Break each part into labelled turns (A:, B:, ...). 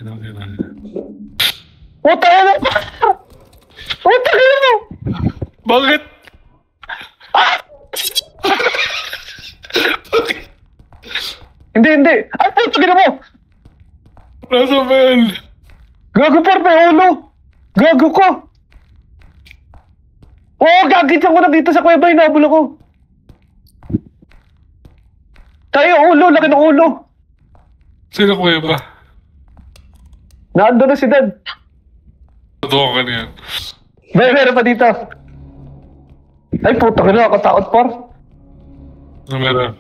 A: Puta na! Puta na!
B: Bakit?
A: Hindi. Ay, puta na mo!
B: Nasa ba yan?
A: Gago par, may ulo! Gago ko! Oo, gagitan ko na dito sa kuweba, hinabol ako. Tayo, ulo, laki ng ulo.
B: Sino kuweba?
A: Naando na si Dad.
B: Totoo ka niyan.
A: Meron pa dito. Ay, puta ka na, nakatakot par.
B: Ano meron?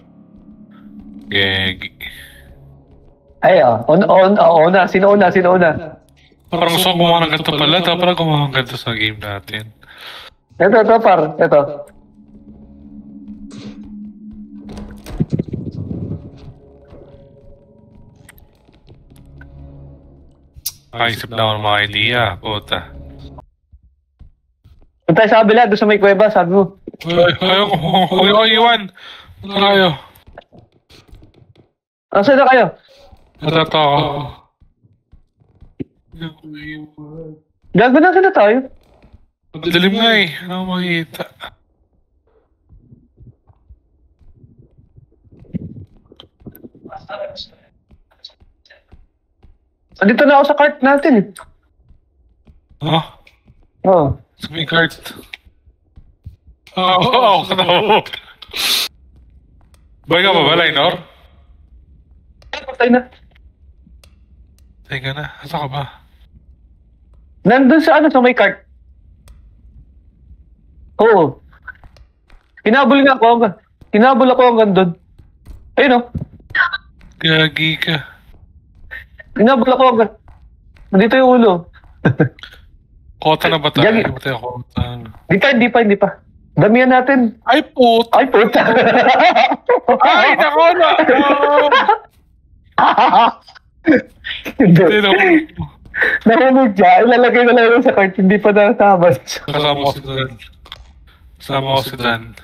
B: Gegi.
A: Ay, una. Sino una?
B: Parang gusto ko gumawa ng ganito pala. Parang gumawa ng ganito sa game natin.
A: Ito, par. Ito.
B: Isip na ako ng mga idea. Puta.
A: Doon tayo sa kabila, doon sa may kuweba, sabi mo.
B: Ayaw, iwan. Ayaw.
A: Saan na kayo?
B: Natatawa ako.
A: Gago na tayo.
B: Madilim nga eh. Ano makikita?
A: Andito na ako sa cart natin eh.
B: Ha?
A: Oo.
B: Sa may cart. Oo, katawa. Buhay ka pa ba, Lainor?
A: Patay na.
B: Teka na, asa ka ba?
A: Nandun sa sa may cart. Oo. Hinabol ako hanggang doon. Ayun o.
B: Gagi ka.
A: Hinabol ako hanggang. Nandito yung ulo.
B: Kota na ba tayo?
A: Gagi.
B: Hindi ba tayo kota?
A: Hindi pa. Damihan natin.
B: Ay, puta!
A: Ay, puta.
B: Ay, nako na!
A: Hindi.
B: Hindi na.
A: Nahulog siya. Ilalagay na lang sa cart. Hindi pa natabas.
B: Kasama ko si Dan. Kasama ko si Dan.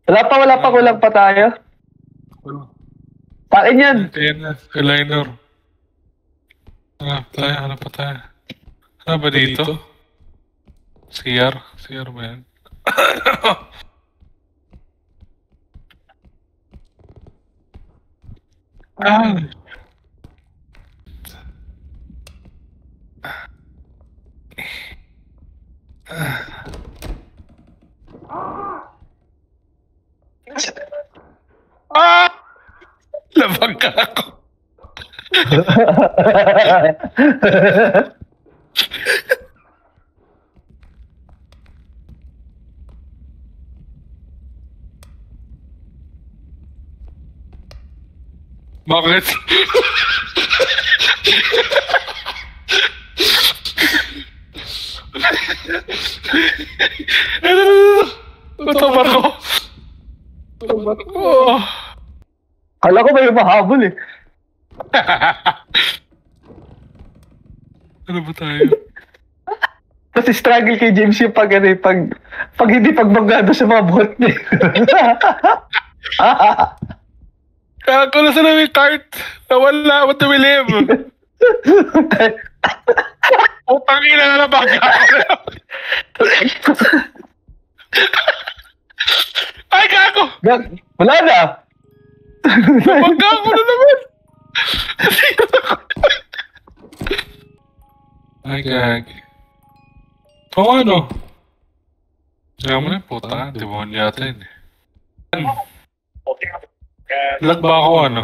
A: Wala pa, kulang pa tayo. Pakin yan.
B: Ayan na, Liner. Hanap pa tayo. Ano ba dito? CR? CR ba yan? Labag ka ako. Bakit? Tabar ko.
A: Kala ko may mahabol eh.
B: Ano ba tayo?
A: Kasi struggle kay James yung pag hindi pagbangado sa mga buhat niya.
B: Kaya ko na sa namin cart. Nawala, matumilim. Utang ina na nabaga ako. Ay, gago!
A: Wala na!
B: Nabaga ako na naman! Ay, gag. O ano? Kaya mo na, puta. Demonyo yata yun eh. Lag ba ako ano?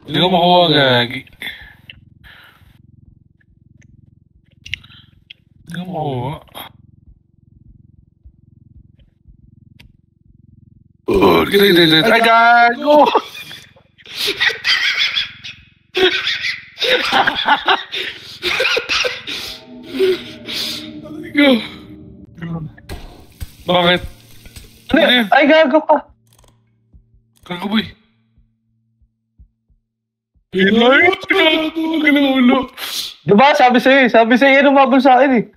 B: Hindi ko makuha, gagi. Hindi ko makuha. Gila. Ay, gago! Bakit? Ano yan?
A: Ay, gago ka!
B: Gago boy. Ilay! Gago! Gago ulo!
A: Diba, sabi sa'yo, yan umabol sa akin eh.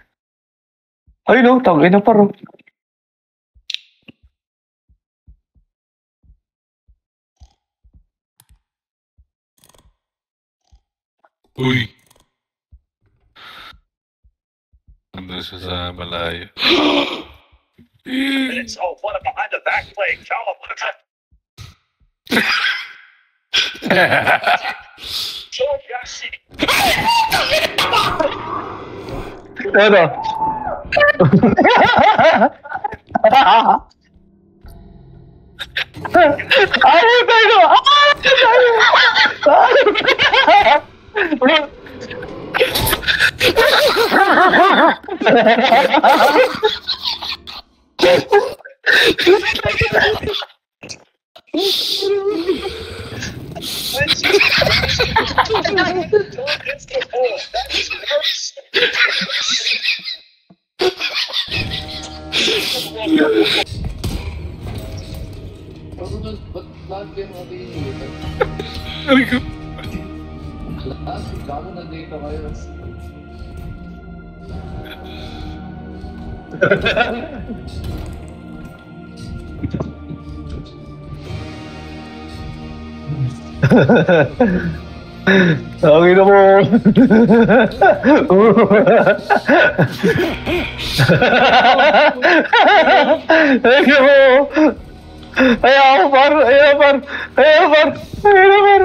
A: Ay no, tangin na paro.
B: Uy! Nandun siya sa malayo.
C: Minutes. Oh, what a behind the back play. Callum. So Yassi.
A: Ano? Ay, tayo!
C: It's the ball. That is worse.
D: Ba't lahat kayo nag-iinitan?
B: Ano ko?
D: Lahat, kamo nag-data kayo.
A: Tangin na mo. Tangin na mo. Ayaw, par. Ayaw, par. Ayaw, par. Ayaw, par.